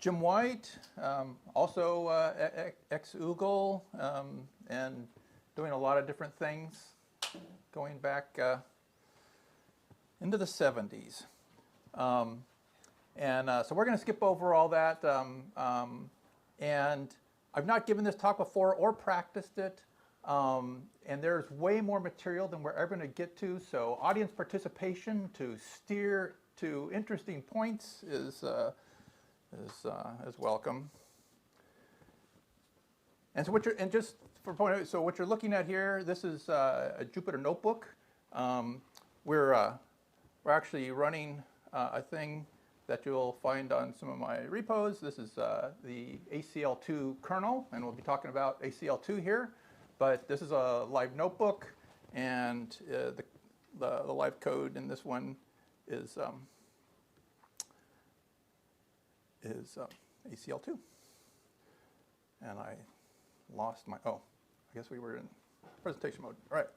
Jim White, also ex-UGL, and doing a lot of different things, going back into the 70s. So we're going to skip over all that. And I've not given this talk before or practiced it. And there's way more material than we're ever going to get to. So audience participation to steer to interesting points is welcome. And so just for point out, so what you're looking at here, this is a Jupyter notebook. We're actually running a thing that you'll find on some of my repos. This is the ACL2 kernel, and we'll be talking about ACL2 here. But this is a live notebook, and the live code in this one is ACL2. And I lost my, I guess we were in presentation mode. All right.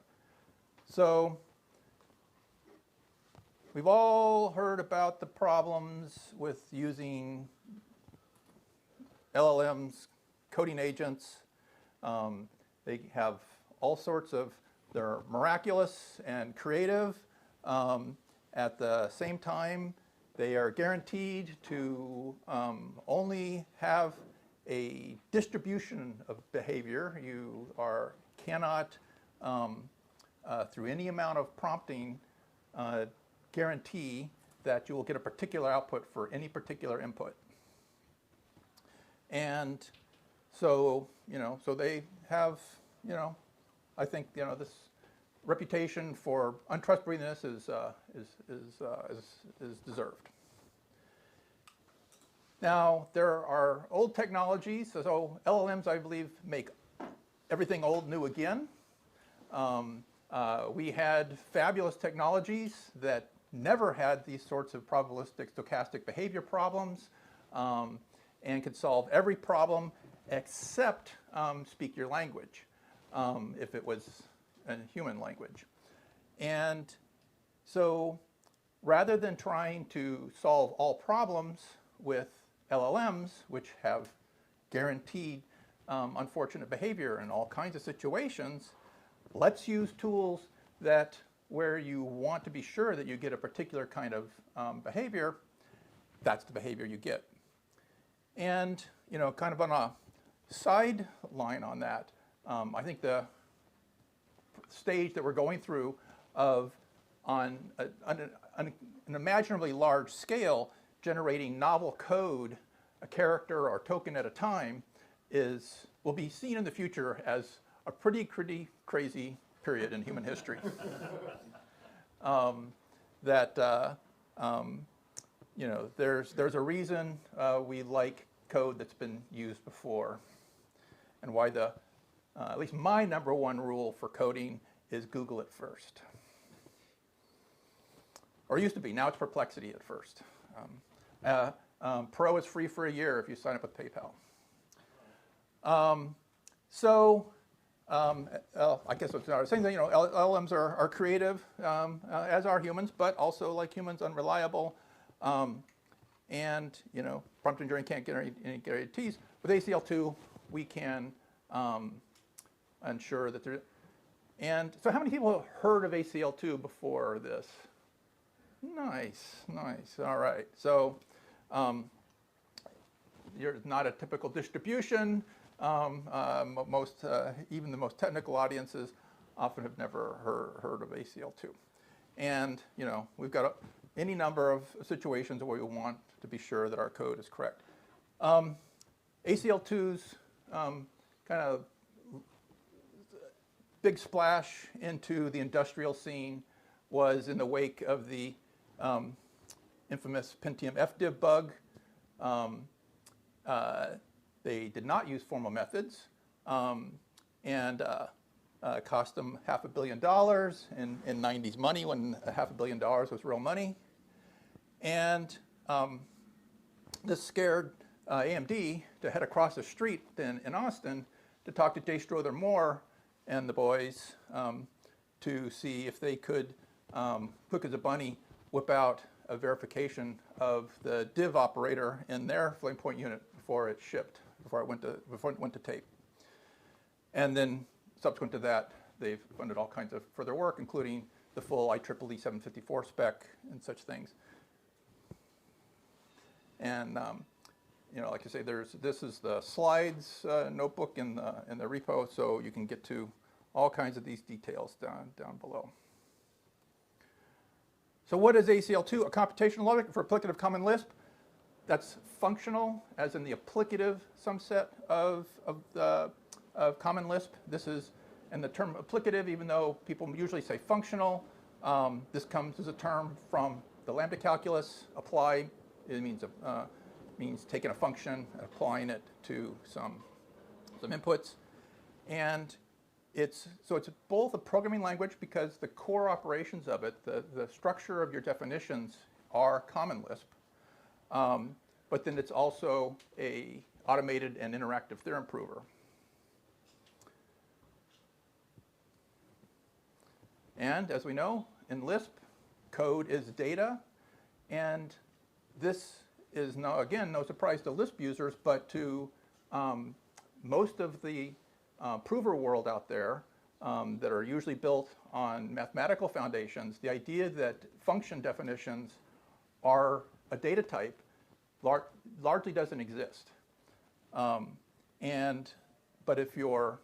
So we've all heard about the problems with using LLMs, coding agents. They have all sorts of, they're miraculous and creative. At the same time, they are guaranteed to only have a distribution of behavior. You cannot, through any amount of prompting, guarantee that you will get a particular output for any particular input. And so, so they have, I think, this reputation for untrustworthiness is deserved. Now, there are old technologies. So LLMs, I believe, make everything old new again. We had fabulous technologies that never had these sorts of probabilistic stochastic behavior problems and could solve every problem except speak your language, if it was a human language. And so rather than trying to solve all problems with LLMs, which have guaranteed unfortunate behavior in all kinds of situations, let's use tools that where you want to be sure that you get a particular kind of behavior, that's the behavior you get. And kind of on a sideline on that, I think the stage that we're going through of on an imaginably large scale generating novel code, a character or token at a time, will be seen in the future as a pretty crazy period in human history. There's a reason we like code that's been used before, and why at least my #1 rule for coding is Google it first. Or it used to be. Now it's Perplexity at first. Pro is free for a year if you sign up with PayPal. I guess it's not saying that LLMs are creative, as are humans, but also, like humans, unreliable. And prompt engineering can't generate any guarantees. With ACL2, we can ensure that there. And so, how many people have heard of ACL2 before this? Nice. All right. So, you're not a typical distribution. Even the most technical audiences often have never heard of ACL2. And we've got any number of situations where we want to be sure that our code is correct. ACL2's kind of big splash into the industrial scene was in the wake of the infamous Pentium FDiv bug. They did not use formal methods, and cost them $500 million in 90s money, when $500 million was real money. And this scared AMD to head across the street in Austin to talk to Jay Strother Moore and the boys to see if they could, quick as a bunny, whip out a verification of the div operator in their floating point unit before it shipped, before it went to tape. And then subsequent to that, they've funded all kinds of further work, including the full IEEE 754 spec and such things. And you know, like I say, this is the slides notebook in the repo, so you can get to all kinds of these details down below. So what is ACL2? A computational logic for applicative common Lisp. That's functional, as in the applicative subset of common Lisp. This is, and the term applicative, even though people usually say functional, this comes as a term from the lambda calculus. Apply, it means taking a function and applying it to some inputs. And it's both a programming language because the core operations of it, the structure of your definitions are common Lisp. But then it's also a automated and interactive theorem prover. And as we know, in Lisp, code is data. And this is, again, no surprise to Lisp users, but to most of the prover world out there that are usually built on mathematical foundations, the idea that function definitions are a data type largely doesn't exist. But if your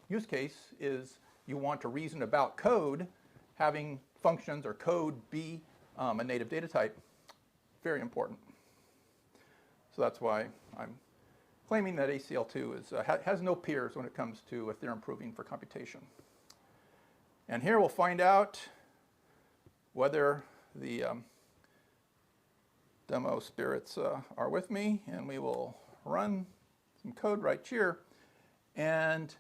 use case is you want to reason about code, having functions or code be a native data type, very important. So that's why I'm claiming that ACL2 has no peers when it comes to a theorem proving for computation. And here we'll find out whether the demo spirits are with me, and we will run some code right here. And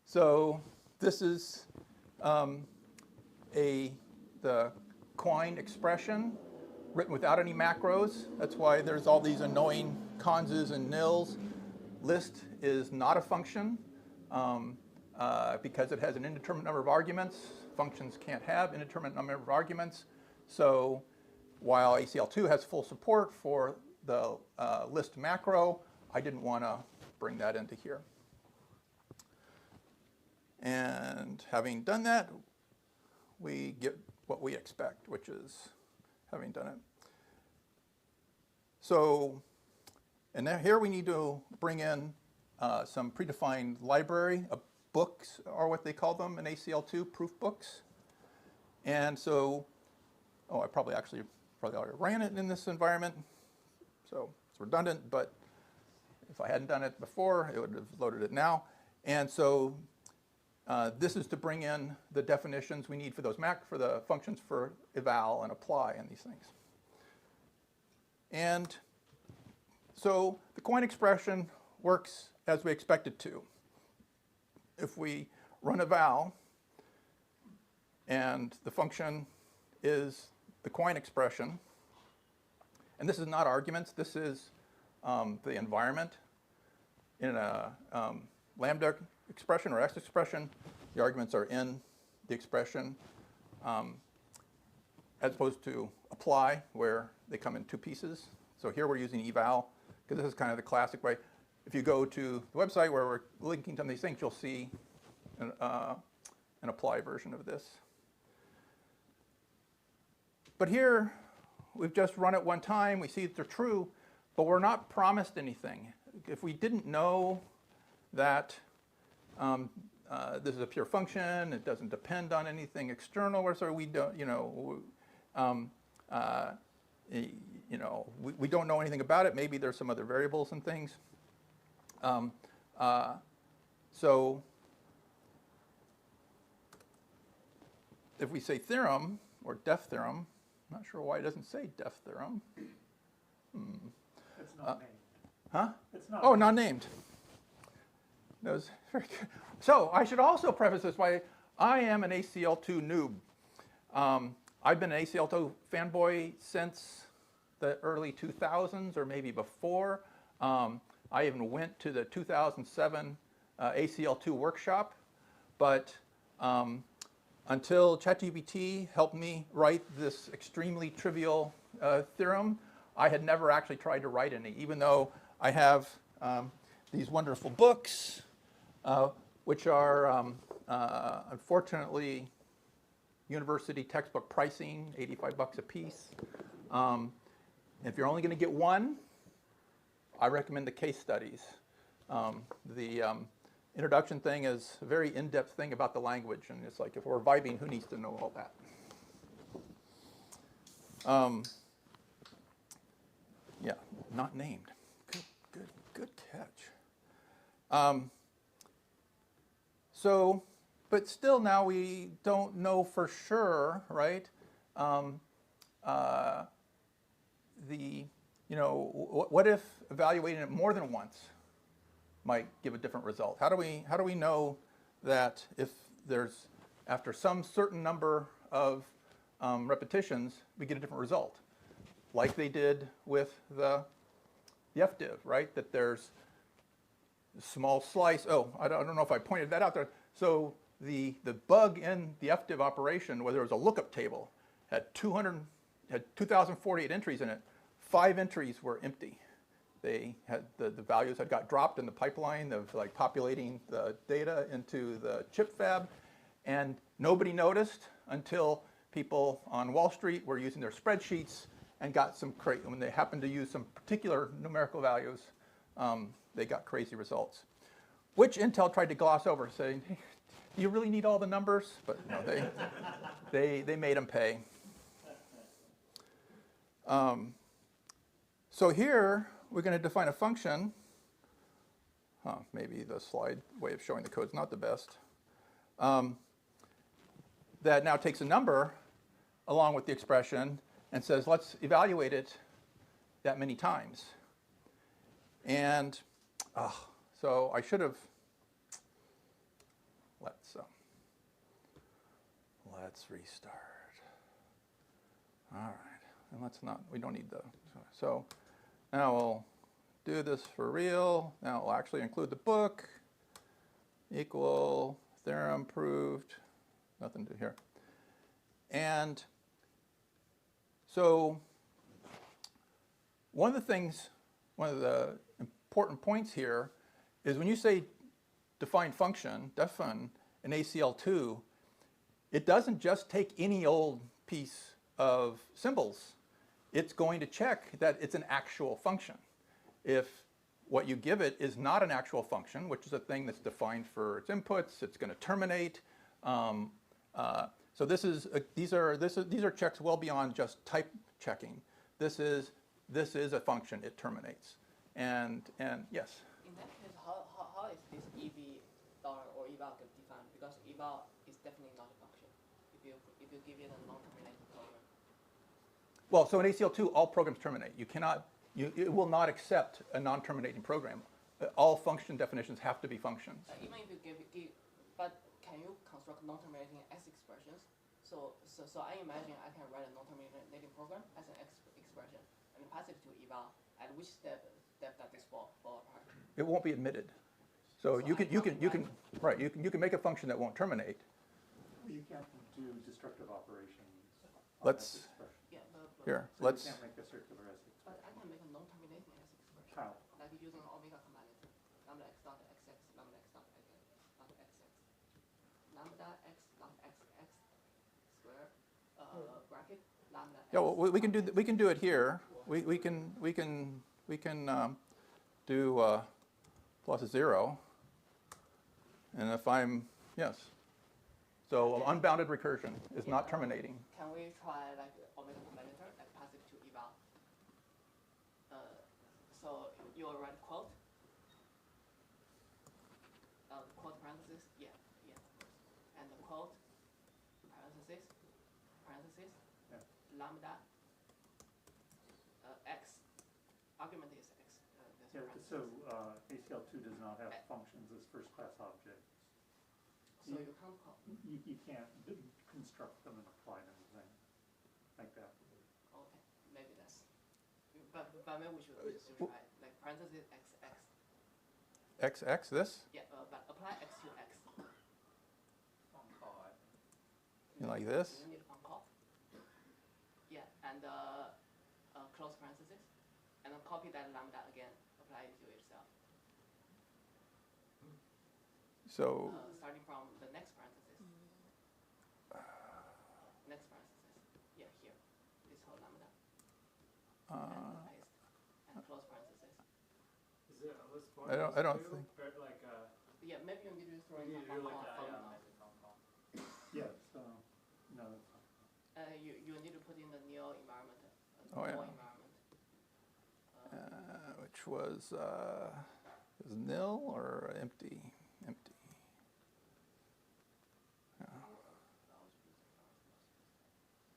so this is the Quine expression written without any macros. That's why there's all these annoying conses and nils. List is not a function because it has an indeterminate number of arguments. Functions can't have indeterminate number of arguments. So while ACL2 has full support for the list macro, I didn't want to bring that into here. And having done that, we get what we expect, which is having done it. So, and here we need to bring in some predefined library of books, or what they call them in ACL2, proof books. And so, I probably already ran it in this environment, so it's redundant, but if I hadn't done it before, it would have loaded it now. And so this is to bring in the definitions we need for those for the functions for eval and apply and these things. And so the Quine expression works as we expect it to. If we run eval and the function is the Quine expression, and this is not arguments, this is the environment in a lambda expression or X expression. The arguments are in the expression as opposed to apply, where they come in two pieces. So here we're using eval, because this is kind of the classic way. If you go to the website where we're linking some of these things, you'll see an apply version of this. But here, we've just run it one time. We see that they're true, but we're not promised anything. If we didn't know that this is a pure function, it doesn't depend on anything external, or so we don't, we don't know anything about it. Maybe there's some other variables and things. So if we say theorem or def theorem, I'm not sure why it doesn't say def theorem. It's not named. Huh? It's not. Oh, not named. That was very good. So I should also preface this by I am an ACL2 noob. I've been an ACL2 fanboy since the early 2000s, or maybe before. I even went to the 2007 ACL2 workshop, but until ChatGPT helped me write this extremely trivial theorem, I had never actually tried to write any, even though I have these wonderful books, which are unfortunately university textbook pricing, $85 a piece. If you're only going to get one, I recommend the case studies. The introduction thing is a very in-depth thing about the language, and it's like if we're vibing, who needs to know all that? Yeah, not named. Good catch. So, but still now we don't know for sure, right? What if evaluating it more than once might give a different result? How do we know that if there's, after some certain number of repetitions, we get a different result? Like they did with the FDiv, right? That there's a small slice. Oh, I don't know if I pointed that out there. So the bug in the FDiv operation, where there was a lookup table, had 2,048 entries in it. 5 entries were empty. They had the values had got dropped in the pipeline of like populating the data into the chip fab, and nobody noticed until people on Wall Street were using their spreadsheets and got some when they happened to use some particular numerical values, they got crazy results, which Intel tried to gloss over, saying, hey, "Do you really need all the numbers?" But no, they made them pay. So here we're going to define a function. Maybe the slide way of showing the code is not the best. That now takes a number along with the expression and says, let's evaluate it that many times. And so I should have, let's restart. All right, and we don't need the, so now we'll do this for real. Now we'll actually include the book, equal, theorem proved, nothing to here. And so one of the important points here is when you say define function, defun, in ACL2, it doesn't just take any old piece of symbols. It's going to check that it's an actual function. If what you give it is not an actual function, which is a thing that's defined for its inputs, it's going to terminate. So these are checks well beyond just type checking. This is a function. It terminates. And yes. In that case, how is this ev$ or eval get defined? Because eval is definitely not a function. If you give it a non-terminating program. Well, so in ACL2, all programs terminate. It will not accept a non-terminating program. All function definitions have to be functions. Even if you but can you construct non-terminating S expressions? So I imagine I can write a non-terminating program as an X expression and pass it to eval. At which step does this fall apart? It won't be admitted. So you can make a function that won't terminate. You can't do destructive operations. Let's here. So let's. You can't make a circular S expression. But I can make a non-terminating S expression. How? Like using omega combinator. Lambda x dot xx, lambda x dot xx, lambda x dot xx square bracket lambda. Yeah, well, we can do it here. We can do plus 0, and if I'm yes. So unbounded recursion is not terminating. Can we try like omega combinator and pass it to eval? So you will write quote, quote parenthesis, yeah, and the quote parenthesis, lambda x, argument is x. So ACL2 does not have functions as first-class objects. So you can't call. You can't construct them and apply them like that. Okay, maybe that's. But maybe we should try like parenthesis x. XX this? Yeah, but apply x to x. Like this? You need a func call. Yeah, and close parenthesis, and then copy that lambda again, apply it to itself. So, Starting from the next parenthesis. Next parenthesis. Yeah, here. This whole lambda. And paste. And close parenthesis. Is it a list I don't think. Or like Yeah, maybe you need to throw in you some do func like call. Yes, no, You need to put in the nil environment. Oh, yeah. Null environment. Which was nil or empty? Empty.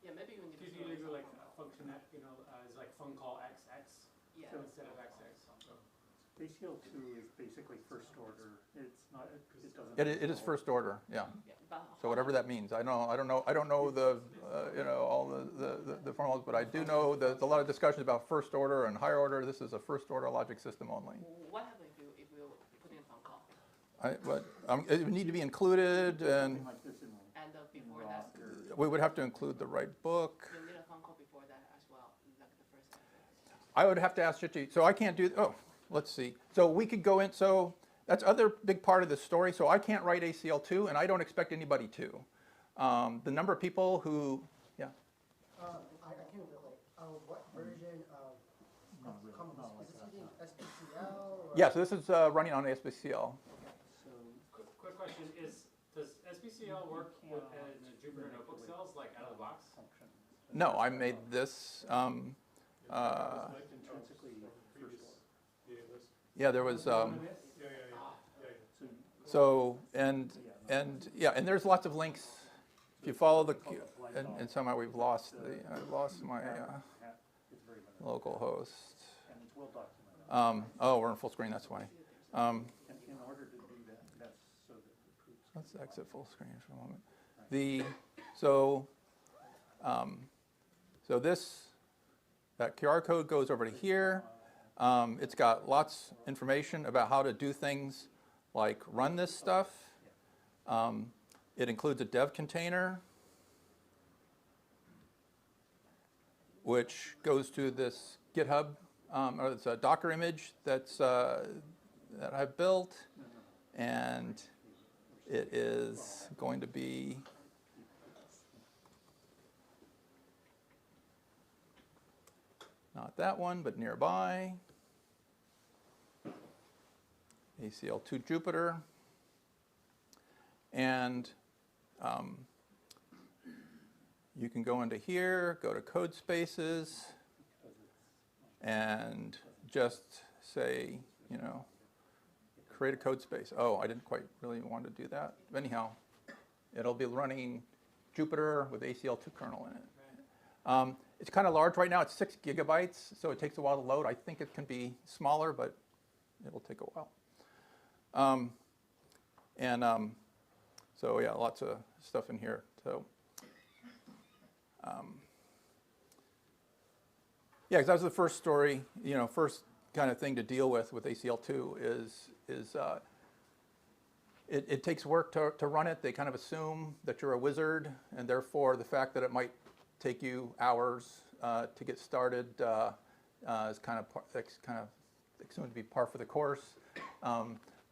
Yeah, maybe you need to could throw you in do some like func a call. function that, is like fun call XX Yeah. instead of XX? ACL2 is basically first order. It's not, it doesn't. It is first order, yeah. Yeah, but So whatever that means, I don't know the all the formulas, but I do know that there's a lot of discussions about first order and higher order. This is a first order logic system only. what happens if you put in func call? It would need to be included, and Something like this in And before that, roster. we would have to include the right book. you need a func call before that as well, like the first sentence. I would have to ask Chichi. So I can't do. Oh, let's see. So we could go in. So that's other big part of the story. So I can't write ACL2, and I don't expect anybody to. The number of people who, yeah. I can relate. What version of Common not Lisp? like Is this using SPCL? Or? Yeah, so this is running on SPCL. So Quick question does SPCL work with Jupyter notebook cells like out of the box? functions. No, I made this. Intrinsically first order. Yeah, there was. So So and there's lots of links. If you follow the, and somehow we've lost I lost my it's very limited. local host. And it's well documented. Oh, we're in full screen. That's why. And in order to do that, that's so that the proofs. Let's exit full screen for a moment. So that QR code goes over to here. It's got lots of information about how to do things like run this stuff. It includes a dev container, which goes to this GitHub, or it's a Docker image that I've built, and it is going to be not that one, but nearby. ACL2 Jupyter. And you can go into here, go to code spaces, and just say, create a code space. Oh, I didn't quite really want to do that. Anyhow, it'll be running Jupyter with ACL2 kernel in it. It's kind of large right now. It's 6 gigabytes, so it takes a while to load. I think it can be smaller, but it'll take a while. So yeah, lots of stuff in here. So yeah, because that was the first story. First kind of thing to deal with ACL2 is it takes work to run it. They kind of assume that you're a wizard, and therefore the fact that it might take you hours to get started is kind of assumed to be par for the course.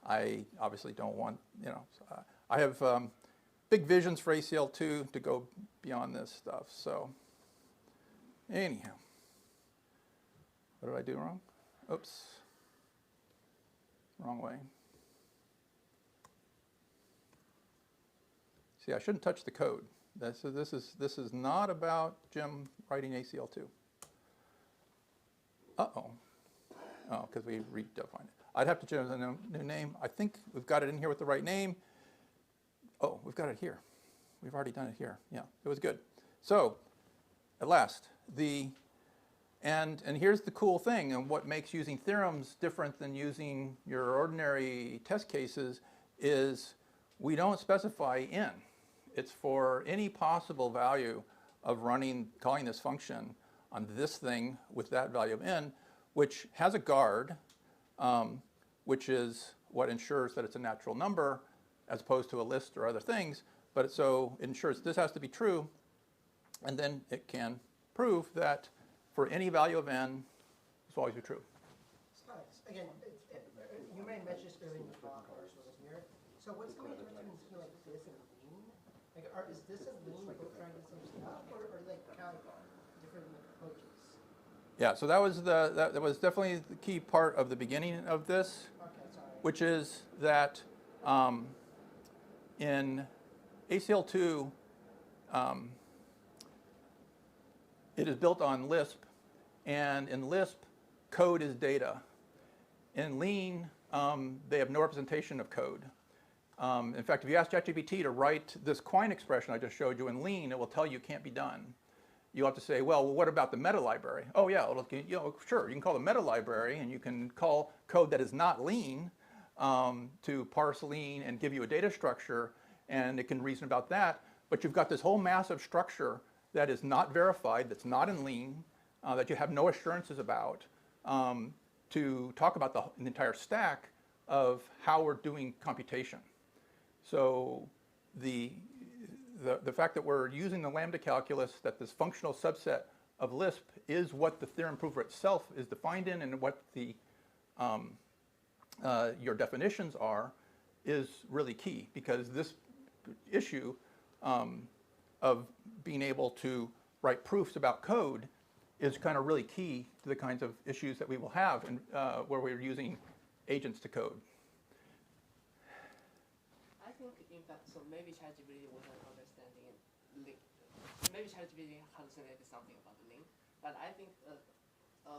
I obviously don't want, I have big visions for ACL2 to go beyond this stuff. So anyhow, what did I do wrong? Oops, wrong way. See, I shouldn't touch the code. This is not about Jim writing ACL2. Uh-oh. Oh, because we redefined it. I'd have to change the new name. I think we've got it in here with the right name. Oh, we've got it here. We've already done it here. Yeah, it was good. So, at last, and here's the cool thing, and what makes using theorems different than using your ordinary test cases is we don't specify n. It's for any possible value of calling this function on this thing with that value of n, which has a guard, which is what ensures that it's a natural number as opposed to a list or other things. But so it ensures this has to be true, and then it can prove that for any value of n, this will always be true. Again, you may mention this earlier in the talk, or so was here. So what's the difference between like this and lean? Like, is this a lean both trying to do the same stuff, or like kind of different approaches? Yeah, so that was definitely the key part of the beginning of this, which is that in ACL2, it is built on Lisp, and in Lisp, code is data. In Lean, they have no representation of code. In fact, if you ask ChatGPT to write this Quine expression I just showed you in Lean, it will tell you it can't be done. You'll have to say, well, what about the meta library? Oh yeah, sure, you can call the meta library, and you can call code that is not Lean to parse Lean and give you a data structure, and it can reason about that. But you've got this whole massive structure that is not verified, that's not in Lean, that you have no assurances about, to talk about the entire stack of how we're doing computation. So the fact that we're using the lambda calculus, that this functional subset of Lisp is what the theorem prover itself is defined in, and what the your definitions are, is really key, because this issue of being able to write proofs about code is kind of really key to the kinds of issues that we will have in, where we're using agents to code. I think, in fact, so maybe ChatGPT wasn't understanding link. Maybe ChatGPT hallucinated something about the link, but I think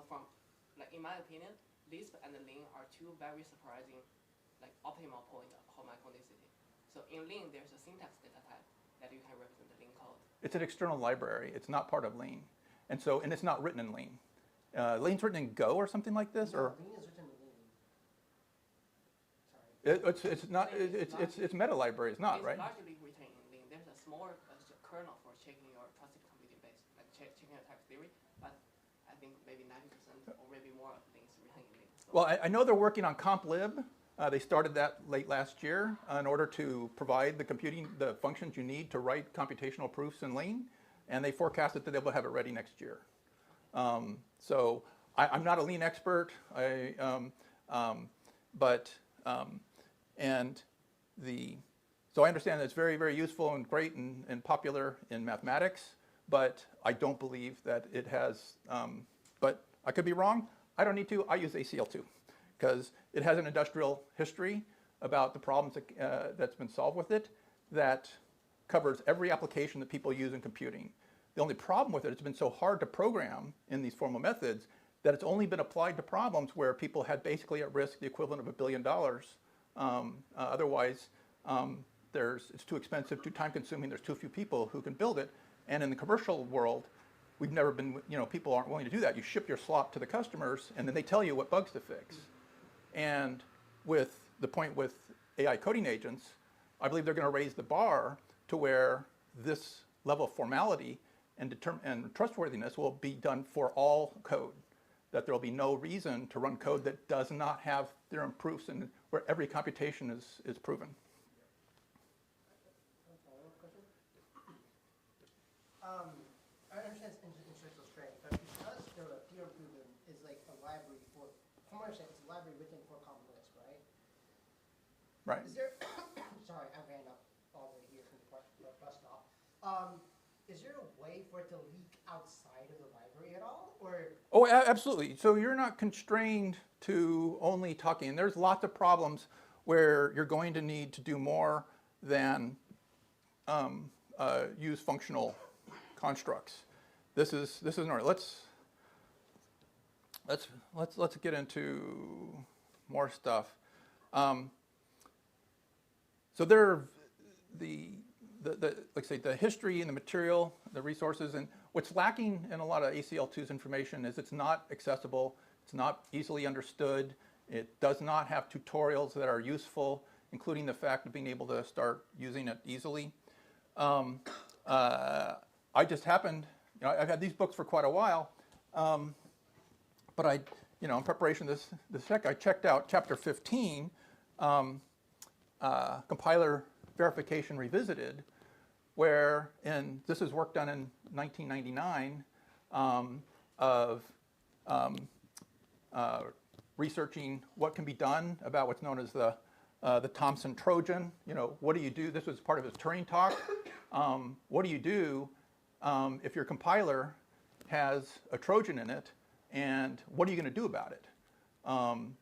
from, like, in my opinion, Lisp and the Lean are two very surprising, like, optimal point of homogeneity. So in Lean, there's a syntax data type that you can represent the Lean code. It's an external library. It's not part of Lean. And it's not written in Lean. Lean's written in Go or something like this, or Lean is written in Lean. Sorry. it's meta library. It's not, right? It's largely written in Lean. There's a small kernel for checking your trusted computing base, like checking attack theory. But I think maybe 90% or maybe more of Lean is written in Lean. So Well, I know they're working on complib. They started that late last year in order to provide the functions you need to write computational proofs in Lean, and they forecasted that they will have it ready next year. So I'm not a Lean expert, so I understand that it's very, very useful and great and popular in mathematics, but I don't believe that it has, but I could be wrong. I don't need to. I use ACL2 because it has an industrial history about the problems that's been solved with it that covers every application that people use in computing. The only problem with it's been so hard to program in these formal methods that it's only been applied to problems where people had basically at risk the equivalent of $1 billion. Otherwise, it's too expensive, too time consuming, there's too few people who can build it. And in the commercial world, we've never been, people aren't willing to do that. You ship your slop to the customers and then they tell you what bugs to fix. And with the point with AI coding agents, I believe they're going to raise the bar to where this level of formality and trustworthiness will be done for all code. That there will be no reason to run code that does not have theorem proofs and where every computation is proven. I understand it's instructional strength, but because the theorem proven is like a library for, from what I understand, it's a library written for common Lisp, right? Right. Is there, sorry, I ran up all the way here from the bus stop. Is there a way for it to leak outside of the library at all, or? Oh, absolutely. So you're not constrained to only talking. And there's lots of problems where you're going to need to do more than use functional constructs. This is an order. Let's get into more stuff. So there are like say the history and the material, the resources, and what's lacking in a lot of ACL2's information is it's not accessible, it's not easily understood, it does not have tutorials that are useful, including the fact of being able to start using it easily. I just happened, I've had these books for quite a while, but in preparation this sec, I checked out chapter 15, Compiler Verification Revisited, where, and this is work done in 1999 of researching what can be done about what's known as the Thomson Trojan. You know, what do you do? This was part of his Turing talk. What do you do if your compiler has a Trojan in it, and what are you going to do about it?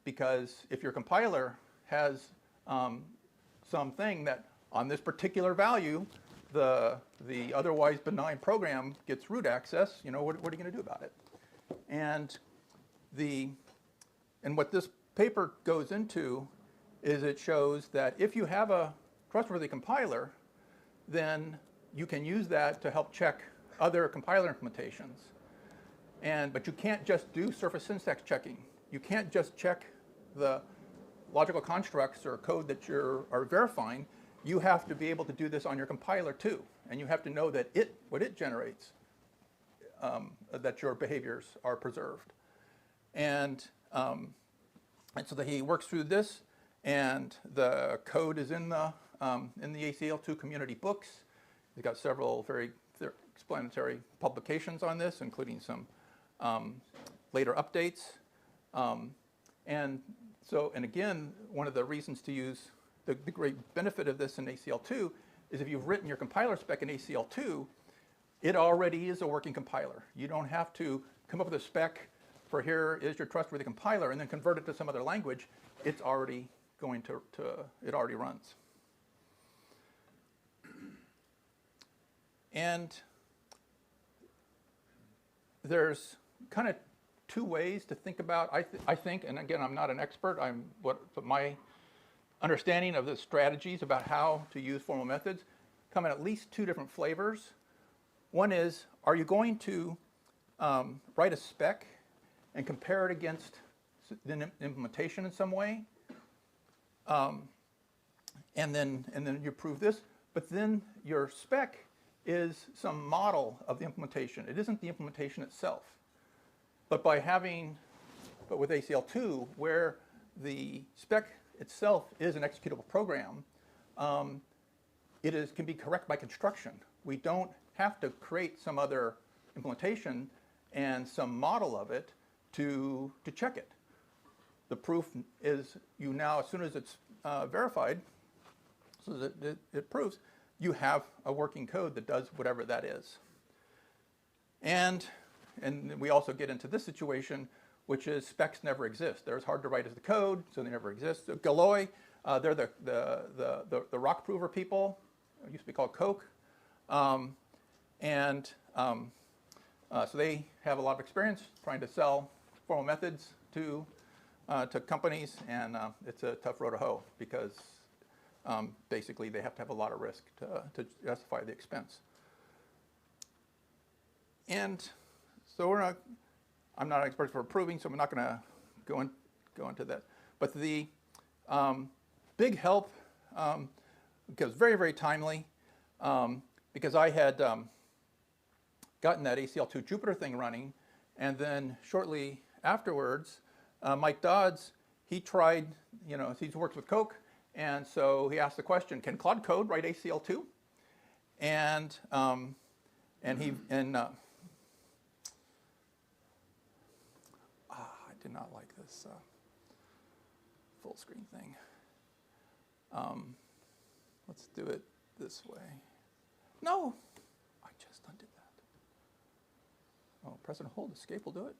Because if your compiler has something that on this particular value, the otherwise benign program gets root access, you know, what are you going to do about it? And what this paper goes into is it shows that if you have a trustworthy compiler, then you can use that to help check other compiler implementations. But you can't just do surface syntax checking. You can't just check the logical constructs or code that you are verifying. You have to be able to do this on your compiler too. And you have to know that what it generates, that your behaviors are preserved. And so that he works through this, and the code is in the ACL2 community books. He's got several very explanatory publications on this, including some later updates. And again, one of the reasons to use the great benefit of this in ACL2 is if you've written your compiler spec in ACL2, it already is a working compiler. You don't have to come up with a spec for here is your trustworthy compiler and then convert it to some other language. It's already going to it already runs. And there's kind of two ways to think about, I think, and again, I'm not an expert, but my understanding of the strategies about how to use formal methods come in at least two different flavors. One is, are you going to write a spec and compare it against the implementation in some way? And then you prove this, but then your spec is some model of the implementation. It isn't the implementation itself. But with ACL2, where the spec itself is an executable program, can be correct by construction. We don't have to create some other implementation and some model of it to check it. The proof is you now, as soon as it's verified, so that it proves, you have a working code that does whatever that is. And we also get into this situation, which is specs never exist. They're as hard to write as the code, so they never exist. So Galois, they're the rock prover people. It used to be called Coke. So they have a lot of experience trying to sell formal methods to companies, and it's a tough row to hoe because basically they have to have a lot of risk to justify the expense. And so I'm not an expert for proving, so I'm not going to go into that. But the big help, because very, very timely, because I had gotten that ACL2 Jupyter thing running, and then shortly afterwards, Mike Dodds, he tried, he's worked with Coke, and so he asked the question, can Claude Code write ACL2? I did not like this full screen thing. Let's do it this way. No, I just undid that. Oh, press and hold, escape will do it.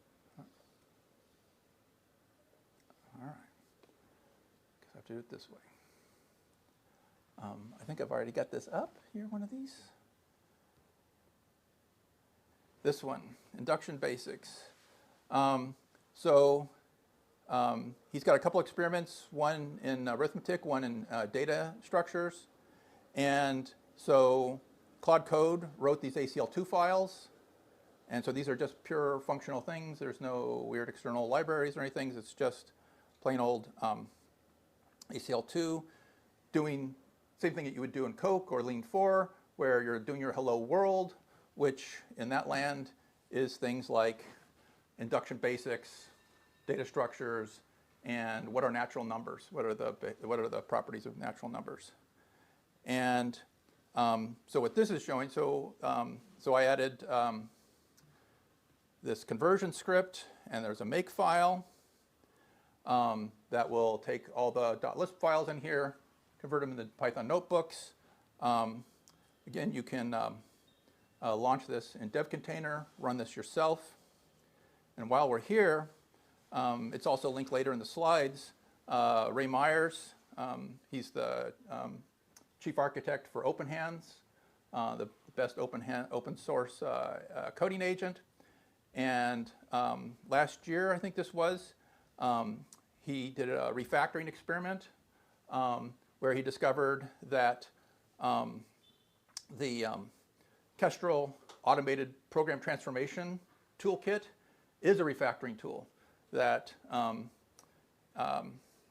All right, because I have to do it this way. I think I've already got this up here, one of these. This one, induction basics. He's got a couple experiments, one in arithmetic, one in data structures. And so Claude Code wrote these ACL2 files. And so these are just pure functional things. There's no weird external libraries or anything. It's just plain old ACL2 doing same thing that you would do in Coke or Lean 4, where you're doing your hello world, which in that land is things like induction basics, data structures, and what are natural numbers? What are the properties of natural numbers? And So what this is showing, so I added this conversion script, and there's a make file that will take all the .lisp files in here, convert them into Python notebooks. Again, you can launch this in dev container, run this yourself. And while we're here, it's also linked later in the slides. Ray Myers, he's the chief architect for OpenHands, the best open source coding agent. And last year, I think this was, he did a refactoring experiment where he discovered that the Kestrel automated program transformation toolkit is a refactoring tool that, well,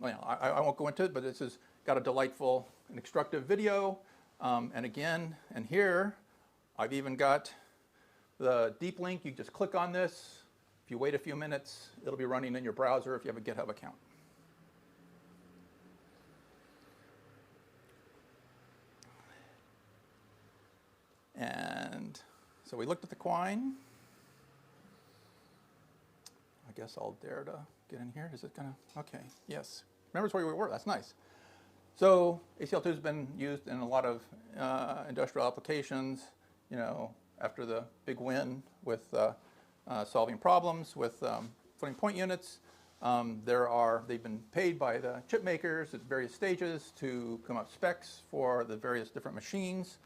I won't go into it, but this has got a delightful and instructive video. And again, and here, I've even got the deep link. You just click on this. If you wait a few minutes, it'll be running in your browser if you have a GitHub account. And so we looked at the Quine. I guess I'll dare to get in here. Is it gonna? Okay, yes. Remembers where we were. That's nice. So ACL2 has been used in a lot of industrial applications. You know, after the big win with solving problems with floating point units, they've been paid by the chip makers at various stages to come up specs for the various different machines.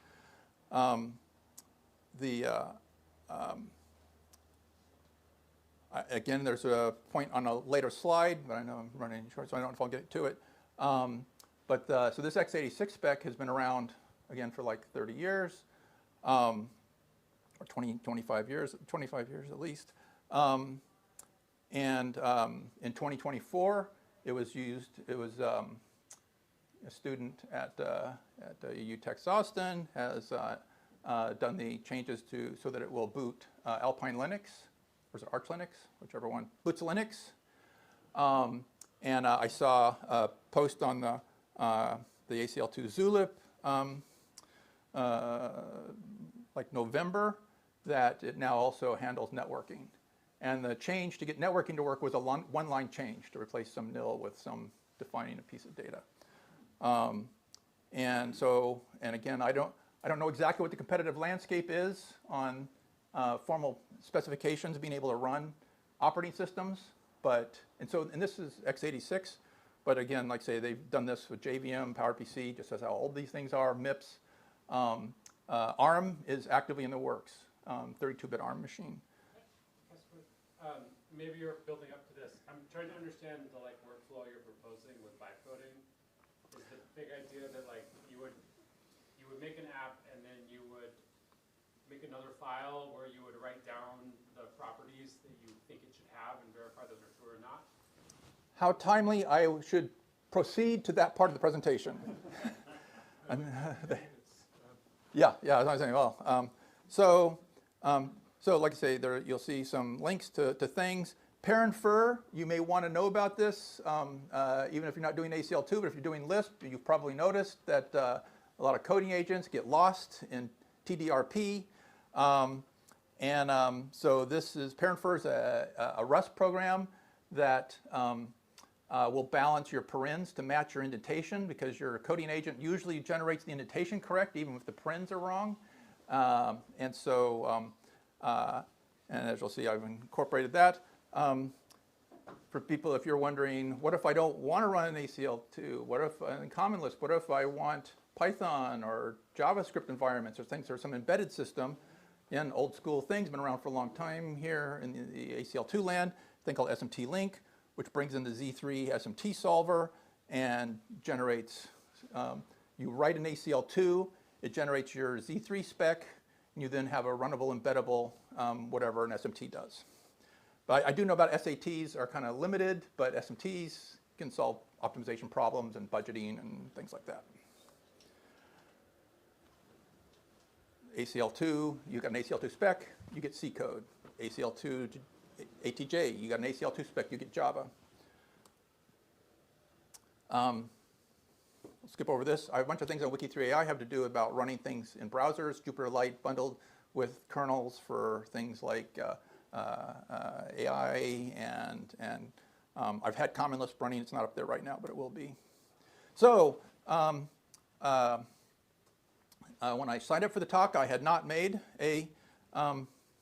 Again, there's a point on a later slide, but I know I'm running short, so I don't know if I'll get to it. So this x86 spec has been around, again, for like 30 years, or 25 years at least. And in 2024, it was used, a student at UTech Austin has done the changes so that it will boot Alpine Linux, or is it Arch Linux, whichever one, boots Linux. And I saw a post on the ACL2 Zulip like November that it now also handles networking. And the change to get networking to work was a one-line change to replace some nil with some defining a piece of data. And again, I don't know exactly what the competitive landscape is on formal specifications being able to run operating systems, and this is x86, but again, like I say, they've done this with JVM, PowerPC, just as how old these things are, MIPS. ARM is actively in the works, 32-bit ARM machine. Maybe you're building up to this. I'm trying to understand the workflow you're proposing with vibe coding. Is the big idea that you would make an app and then you would make another file where you would write down the properties that you think it should have and verify those are true or not? How timely I should proceed to that part of the presentation. Yeah, as I was saying, well, so like I say, you'll see some links to things. Pair and Fur, you may want to know about this, even if you're not doing ACL2, but if you're doing Lisp, you've probably noticed that a lot of coding agents get lost in TDRP. So this is, Pair and Fur is a Rust program that will balance your parens to match your indentation, because your coding agent usually generates the indentation correct, even if the parens are wrong. And as you'll see, I've incorporated that. For people, if you're wondering, what if I don't want to run an ACL2? What if, in Common Lisp, what if I want Python or JavaScript environments or things, or some embedded system? Again, old school things, been around for a long time here in the ACL2 land, a thing called SMTLink, which brings in the Z3 SMT solver and generates, you write an ACL2, it generates your Z3 spec, and you then have a runnable, embeddable, whatever an SMT does. But I do know about SATs are kind of limited, but SMTs can solve optimization problems and budgeting and things like that. ACL2, you got an ACL2 spec, you get C code. ACL2 ATJ, you got an ACL2 spec, you get Java. skip over this. I have a bunch of things on Wiki3AI have to do about running things in browsers, Jupyter-Lite bundled with kernels for things like AI, and I've had Common Lisp running. It's not up there right now, but it will be. So when I signed up for the talk, I had not made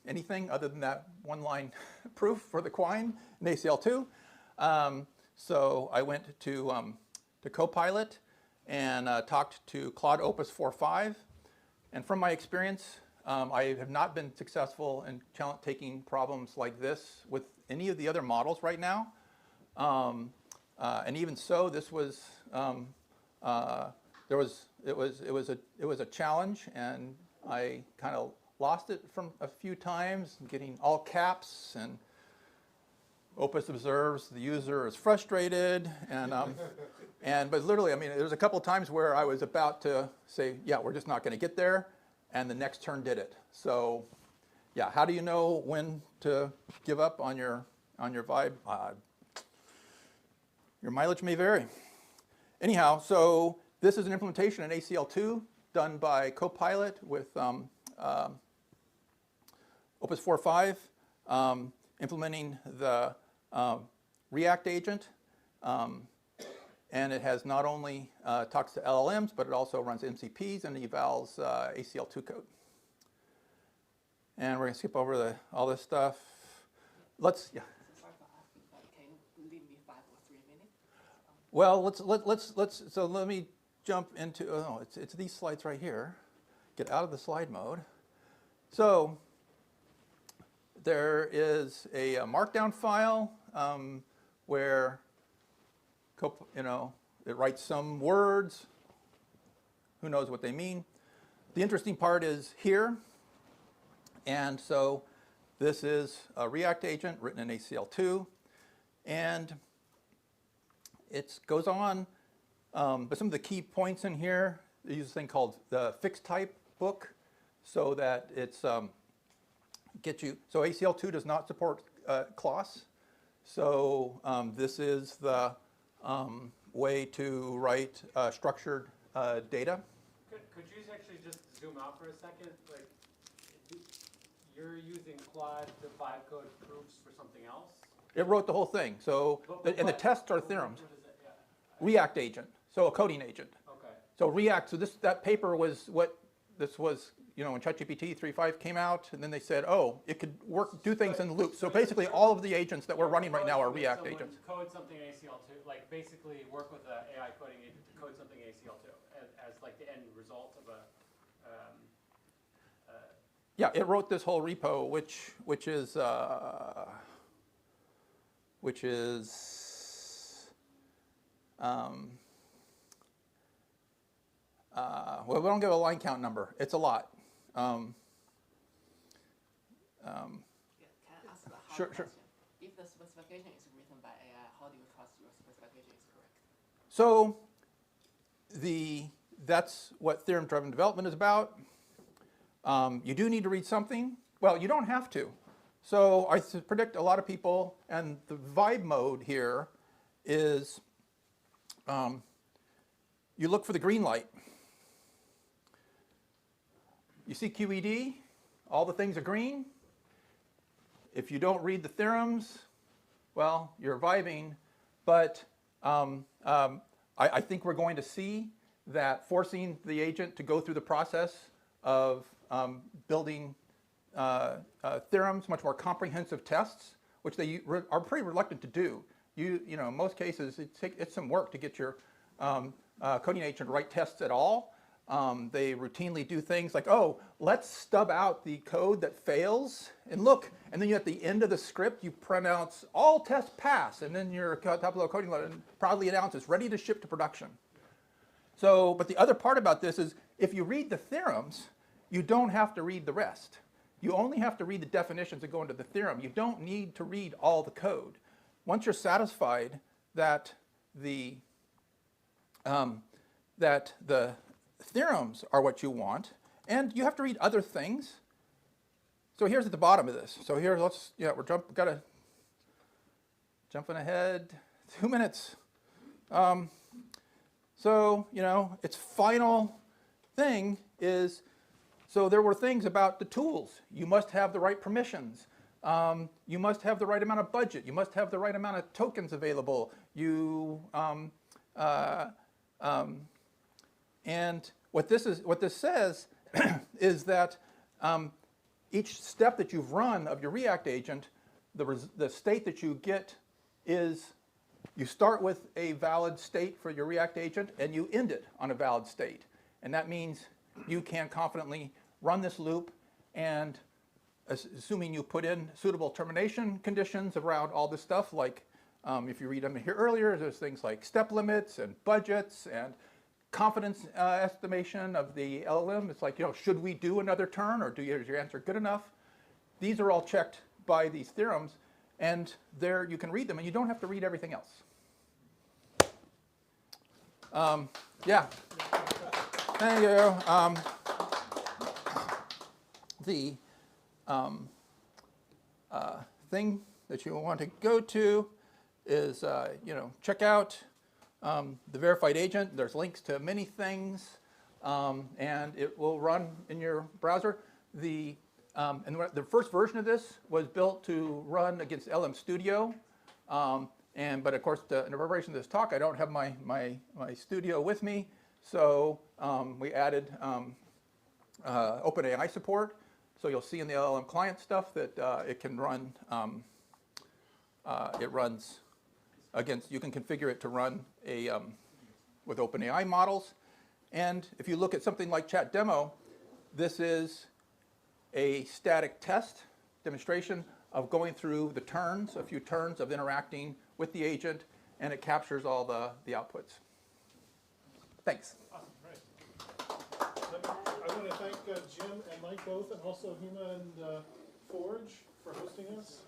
anything other than that one-line proof for the Quine in ACL2. So I went to Copilot and talked to Claude Opus 4.5. And from my experience, I have not been successful in taking problems like this with any of the other models right now. And even so, this was it was a challenge, and I kind of lost it from a few times, getting all caps, and Opus observes the user is frustrated, and but literally, I mean, there was a couple of times where I was about to say, yeah, we're just not going to get there, and the next turn did it. So, yeah, how do you know when to give up on your vibe? Your mileage may vary. Anyhow, so this is an implementation in ACL2 done by Copilot with Opus 4.5, implementing the React agent. And it has not only talks to LLMs, but it also runs MCPs and evals ACL2 code. And we're going to skip over all this stuff. Let's, yeah. Sorry for asking, but can you leave me 5 or 3 minutes? Well, so let me jump into, oh, it's these slides right here. Get out of the slide mode. So there is a markdown file where it writes some words. Who knows what they mean? The interesting part is here. And so this is a React agent written in ACL2. And it goes on, but some of the key points in here, they use a thing called the fixed type book, so that it's so ACL2 does not support class. So this is the way to write structured data. Could you actually just zoom out for a second? Like, you're using Claude to vibe code proofs for something else? It wrote the whole thing. So, and the tests are theorems. What is it? Yeah. React agent, so a coding agent. Okay. So React, so that paper was what this was, when ChatGPT 3.5 came out, and then they said, oh, it could do things in loops. So basically all of the agents that we're running right now are React agents. Code something ACL2, like basically work with an AI coding agent to code something ACL2 as like the end result of a... Yeah, it wrote this whole repo, which is well, we don't give a line count number. It's a lot. Yeah, can I ask a hard Sure. question? If the specification is written by AI, how do you trust your specification is correct? So that's what Theorem Driven Development is about. You do need to read something. Well, you don't have to. So I predict a lot of people, and the vibe mode here is you look for the green light. You see QED, all the things are green. If you don't read the theorems, well, you're vibing. But I think we're going to see that forcing the agent to go through the process of building theorems, much more comprehensive tests, which they are pretty reluctant to do. In most cases, it's some work to get your coding agent to write tests at all. They routinely do things like, oh, let's stub out the code that fails, and look, and then at the end of the script, you pronounce all tests pass, and then your top-level coding letter proudly announces ready to ship to production. So, but the other part about this is, if you read the theorems, you don't have to read the rest. You only have to read the definitions that go into the theorem. You don't need to read all the code. Once you're satisfied that the theorems are what you want, and you have to read other things. So here's at the bottom of this. So here, we're jumping ahead 2 minutes. So, you know, its final thing is, so there were things about the tools. You must have the right permissions. You must have the right amount of budget. You must have the right amount of tokens available. And what this says is that each step that you've run of your React agent, the state that you get is, you start with a valid state for your React agent and you end it on a valid state. And that means you can confidently run this loop, and assuming you put in suitable termination conditions around all this stuff, like if you read them here earlier, there's things like step limits and budgets and confidence estimation of the LLM. It's like, you know, should we do another turn, or is your answer good enough? These are all checked by these theorems, and there you can read them, and you don't have to read everything else. Yeah. Thank you. The thing that you want to go to is, you know, check out the verified agent. There's links to many things, and it will run in your browser. And the first version of this was built to run against LM Studio, but of course, in the preparation of this talk, I don't have my Studio with me, so we added OpenAI support. So you'll see in the LLM client stuff that it can run. It runs against. You can configure it to run with OpenAI models. And if you look at something like Chat Demo, this is a static test demonstration of going through the turns, a few turns of interacting with the agent, and it captures all the outputs. Thanks. Awesome, right. I want to thank Jim and Mike both, and also Huma and Forge for hosting us.